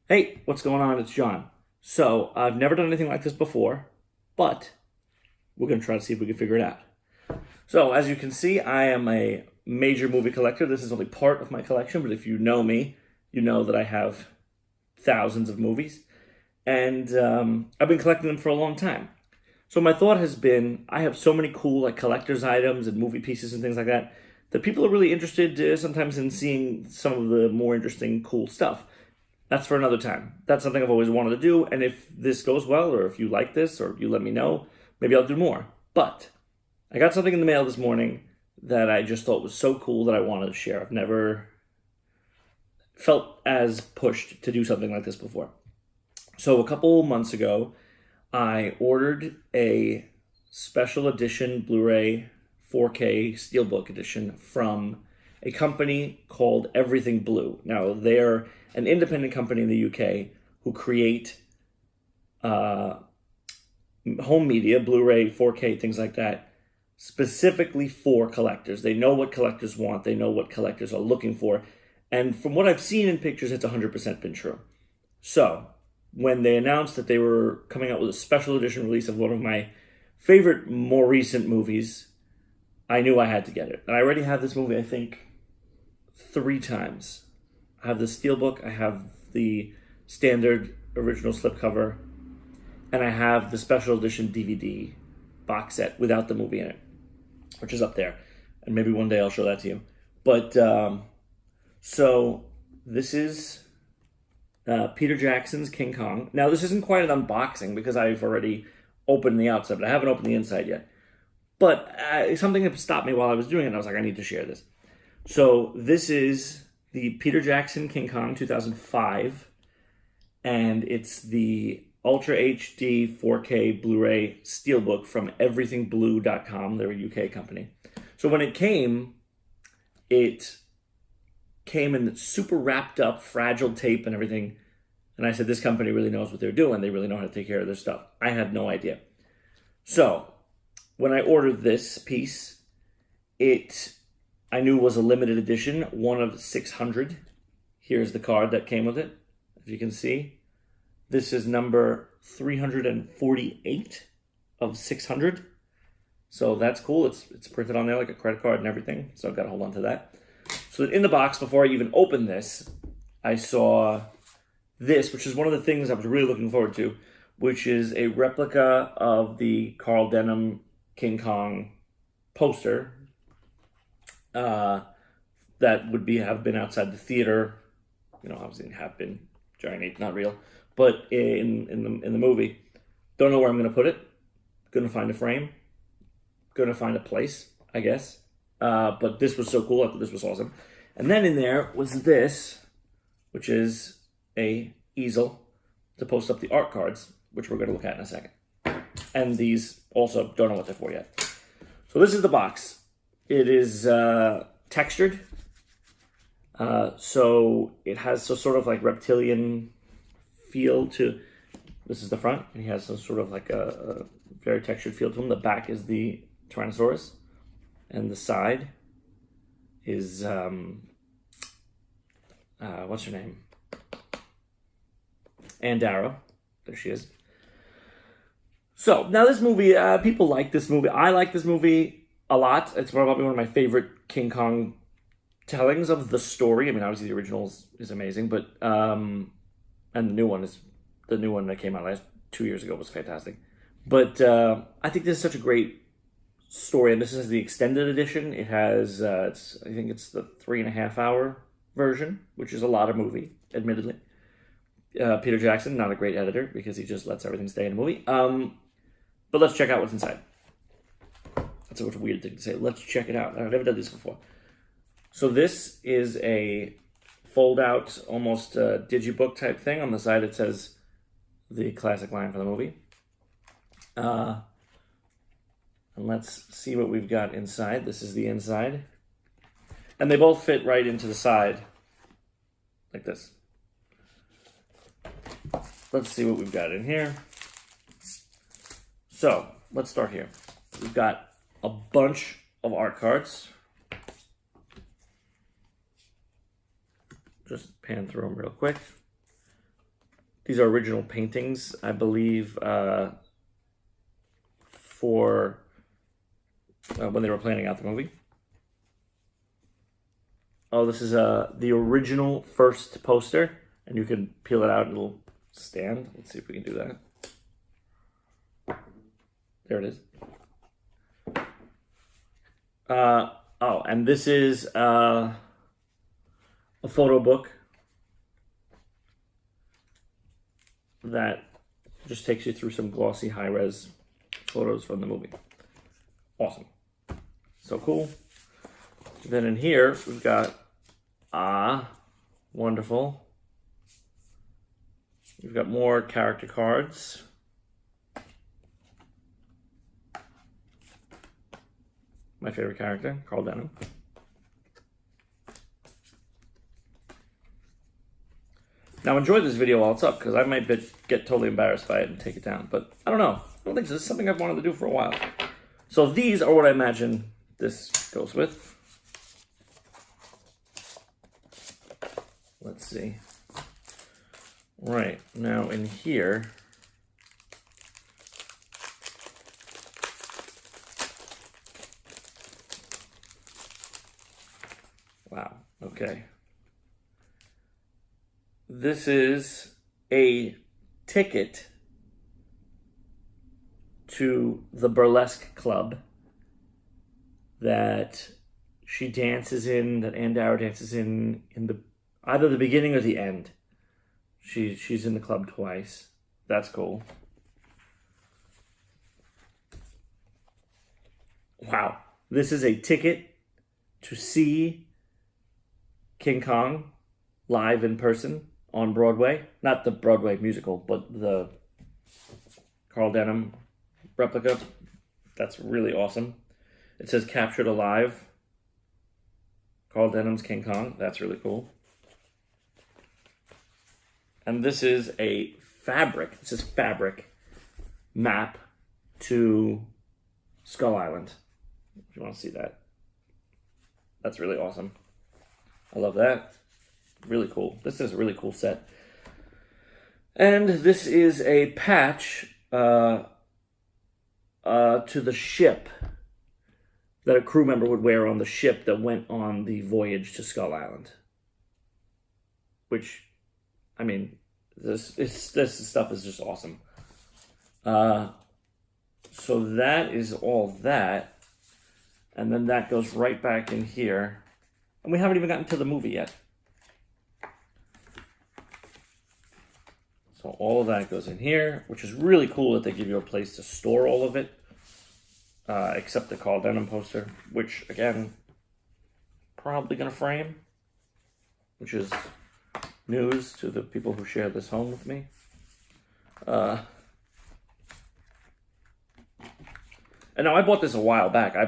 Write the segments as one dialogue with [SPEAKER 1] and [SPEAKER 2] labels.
[SPEAKER 1] Hey, what's going on? It's John. So, I've never done anything like this before, but we're going to try to see if we can figure it out. So, as you can see, I am a major movie collector. This is only part of my collection, but if you know me, you know that I have thousands of movies, and I've been collecting them for a long time. So, my thought has been I have so many cool like collector's items and movie pieces and things like that that people are really interested sometimes in seeing some of the more interesting, cool stuff. That's for another time. That's something I've always wanted to do, and if this goes well, or if you like this, or you let me know, maybe I'll do more. But I got something in the mail this morning that I just thought was so cool that I wanted to share. I've never felt as pushed to do something like this before. So a couple months ago, I ordered a special edition Blu-ray 4K Steelbook edition from a company called EverythingBlu. Now, they're an independent company in the UK who create home media, Blu-ray, 4K, things like that, specifically for collectors. They know what collectors want. They know what collectors are looking for. And from what I've seen in pictures, it's 100% been true. So, when they announced that they were coming out with a special edition release of one of my favorite, more recent movies, I knew I had to get it. And I already have this movie, I think, 3 times. I have the Steelbook, I have the standard original slipcover, and I have the special edition DVD box set without the movie in it, which is up there. And maybe one day I'll show that to you. But, so this is Peter Jackson's King Kong. Now, this isn't quite an unboxing because I've already opened the outside, but I haven't opened the inside yet. But something that stopped me while I was doing it, and I was like, I need to share this. So this is the Peter Jackson King Kong 2005, and it's the Ultra HD 4K Blu-ray Steelbook from EverythingBlu.com. They're a UK company. So when it came in super wrapped up, fragile tape and everything. And I said, this company really knows what they're doing. They really know how to take care of their stuff. I had no idea. So when I ordered this piece, I knew it was a limited edition, one of 600. Here's the card that came with it, as you can see. This is number 348 of 600. So that's cool. It's printed on there like a credit card and everything. So I've got to hold on to that. So in the box, before I even opened this, I saw this, which is one of the things I was really looking forward to, which is a replica of the Carl Denham King Kong poster that would have been outside the theater. You know, obviously have been giant, not real, but in the movie. Don't know where I'm going to put it. Going to find a frame. Going to find a place, I guess. But this was so cool. I thought this was awesome. And then in there was this, which is a easel to post up the art cards, which we're going to look at in a second. And these also don't know what they're for yet. So this is the box. It is textured. So it has some sort of like reptilian feel to, this is the front. And he has some sort of like a very textured feel to him. The back is the Tyrannosaurus. And the side is, what's her name? Ann Darrow. There she is. So, now this movie, people like this movie. I like this movie a lot. It's probably one of my favorite King Kong tellings of the story. I mean, obviously the original is amazing, but, and the new one that came out 2 years ago was fantastic. But I think this is such a great story, and this is the extended edition. It has, I think it's the 3.5 hour version, which is a lot of movie, admittedly. Peter Jackson, not a great editor because he just lets everything stay in a movie. But let's check out what's inside. That's such a weird thing to say. Let's check it out. I've never done this before. So this is a fold-out, almost digibook type thing. On the side it says the classic line for the movie. And let's see what we've got inside. This is the inside. And they both fit right into the side, like this. Let's see what we've got in here. So, let's start here. We've got a bunch of art cards. Just pan through them real quick. These are original paintings, I believe, for when they were planning out the movie. Oh, this is the original first poster, and you can peel it out and it'll stand. Let's see if we can do that. There it is. Oh, and this is a photo book that just takes you through some glossy high-res photos from the movie. Awesome. So cool. Then in here, we've got, wonderful. We've got more character cards. My favorite character, Carl Denham. Now enjoy this video while it's up, because I might get totally embarrassed by it and take it down. But I don't know. I don't think so. This is something I've wanted to do for a while. So these are what I imagine this goes with. Let's see. Right, now in here, wow, okay. This is a ticket to the burlesque club that she dances in, that Ann Dowd dances in the either the beginning or the end. She's in the club twice. That's cool. Wow. This is a ticket to see King Kong live in person on Broadway. Not the Broadway musical, but the Carl Denham replica. That's really awesome. It says captured alive. Carl Denham's King Kong. That's really cool. And this is a fabric. This is fabric map to Skull Island. If you want to see that. That's really awesome. I love that. Really cool. This is a really cool set. And this is a patch to the ship that a crew member would wear on the ship that went on the voyage to Skull Island. Which, I mean, this stuff is just awesome. So that is all that. And then that goes right back in here. And we haven't even gotten to the movie yet. So all of that goes in here, which is really cool that they give you a place to store all of it. Except the Carl Denham poster, which, again, probably going to frame. Which is news to the people who share this home with me. And now I bought this a while back. I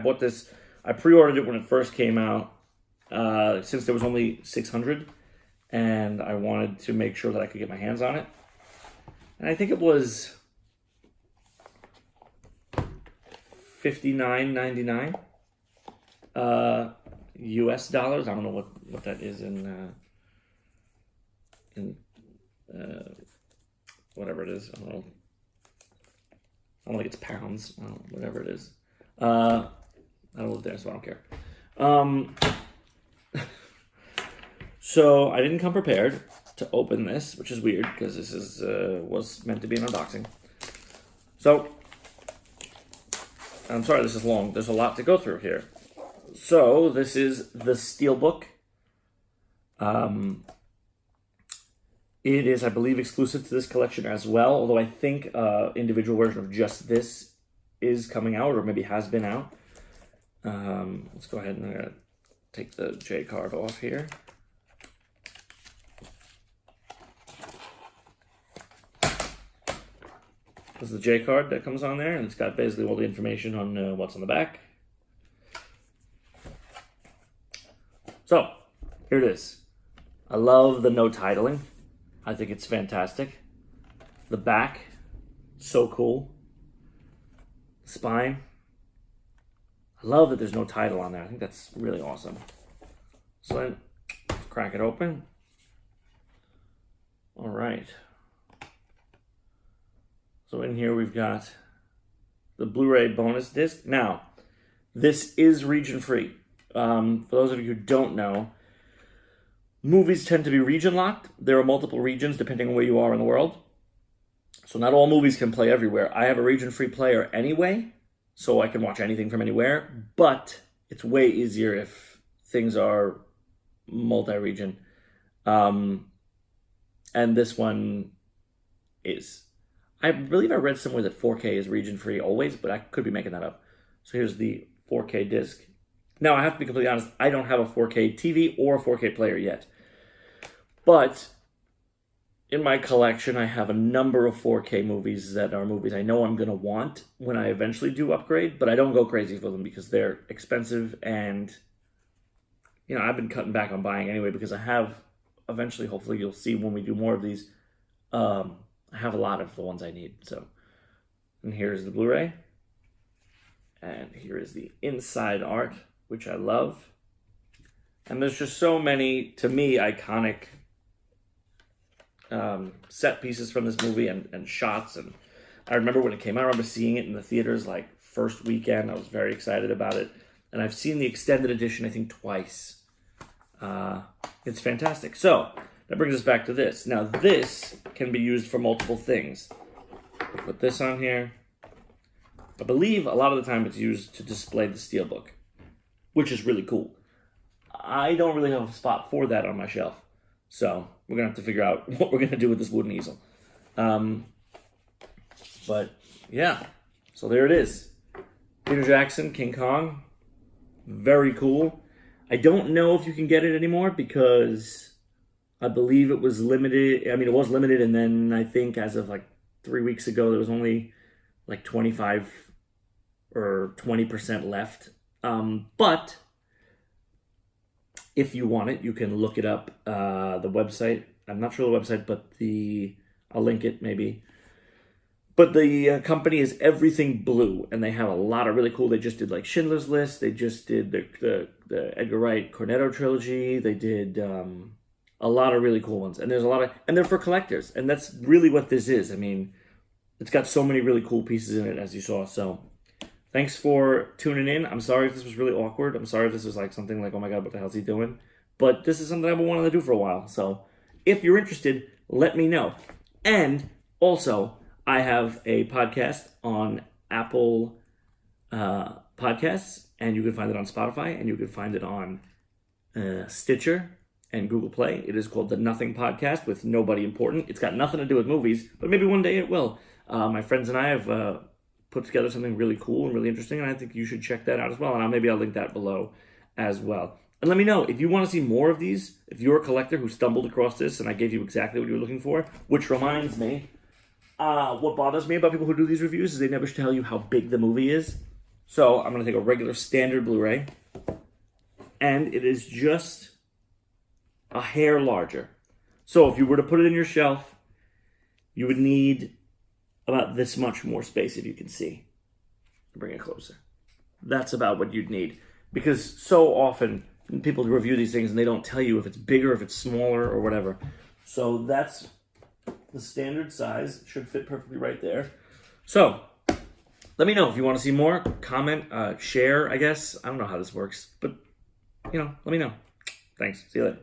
[SPEAKER 1] pre-ordered it when it first came out, since there was only 600, and I wanted to make sure that I could get my hands on it. And I think it was $59.99 US dollars. I don't know what that is in whatever it is. I don't think it's pounds. I don't know, whatever it is. I don't live there, so I don't care. So I didn't come prepared to open this, which is weird because this was meant to be an unboxing. So I'm sorry this is long. There's a lot to go through here. So this is the Steelbook. It is, I believe, exclusive to this collection as well, although I think individual version of just this is coming out, or maybe has been out. Let's go ahead and I'm gonna take the J card off here. This is the J card that comes on there, and it's got basically all the information on what's on the back. So, here it is. I love the no titling. I think it's fantastic. The back, so cool. Spine. I love that there's no title on there. I think that's really awesome. So then, let's crack it open. All right. So in here we've got the Blu-ray bonus disc. Now, this is region-free. For those of you who don't know, movies tend to be region-locked. There are multiple regions depending on where you are in the world. So not all movies can play everywhere. I have a region-free player anyway, so I can watch anything from anywhere, but it's way easier if things are multi-region. And this one is. I believe I read somewhere that 4K is region-free always, but I could be making that up. So here's the 4K disc. Now, I have to be completely honest, I don't have a 4K TV or a 4K player yet. But in my collection, I have a number of 4K movies that are movies I know I'm going to want when I eventually do upgrade, but I don't go crazy for them because they're expensive and, you know, I've been cutting back on buying anyway because I have, eventually, hopefully you'll see when we do more of these, I have a lot of the ones I need. So, and here's the Blu-ray. And here is the inside art, which I love. And there's just so many, to me, iconic set pieces from this movie and shots. And I remember when it came out, I remember seeing it in the theaters like first weekend. I was very excited about it. And I've seen the extended edition, I think, twice. It's fantastic. So that brings us back to this. Now, this can be used for multiple things. Put this on here. I believe a lot of the time it's used to display the Steelbook, which is really cool. I don't really have a spot for that on my shelf. So we're going to have to figure out what we're going to do with this wooden easel. But yeah, so there it is. Peter Jackson, King Kong. Very cool. I don't know if you can get it anymore because I believe it was limited. I mean, it was limited, and then I think as of like 3 weeks ago, there was only like 25 or 20% left. But if you want it, you can look it up. The website, I'm not sure the website, but I'll link it maybe. But the company is EverythingBlu, and they have a lot of really cool. They just did like Schindler's List. They just did the Edgar Wright Cornetto trilogy. They did a lot of really cool ones, and there's a lot of, and they're for collectors, and that's really what this is. I mean, it's got so many really cool pieces in it, as you saw. So, thanks for tuning in. I'm sorry if this was really awkward. I'm sorry if this was like something like, oh my god, what the hell's he doing? But this is something I've been wanting to do for a while. So, if you're interested, let me know. And also, I have a podcast on Apple Podcasts, and you can find it on Spotify, and you can find it on Stitcher and Google Play. It is called The Nothing Podcast with nobody important. It's got nothing to do with movies, but maybe one day it will. My friends and I have put together something really cool and really interesting, and I think you should check that out as well. And maybe I'll link that below as well. And let me know if you want to see more of these, if you're a collector who stumbled across this and I gave you exactly what you were looking for, which reminds me, what bothers me about people who do these reviews is they never tell you how big the movie is. So I'm going to take a regular standard Blu-ray, and it is just a hair larger. So if you were to put it in your shelf, you would need about this much more space, if you can see. Bring it closer. That's about what you'd need. Because so often people review these things and they don't tell you if it's bigger, if it's smaller, or whatever. So that's the standard size. Should fit perfectly right there. So let me know if you want to see more. Comment, share, I guess. I don't know how this works, but, let me know. Thanks. See you later.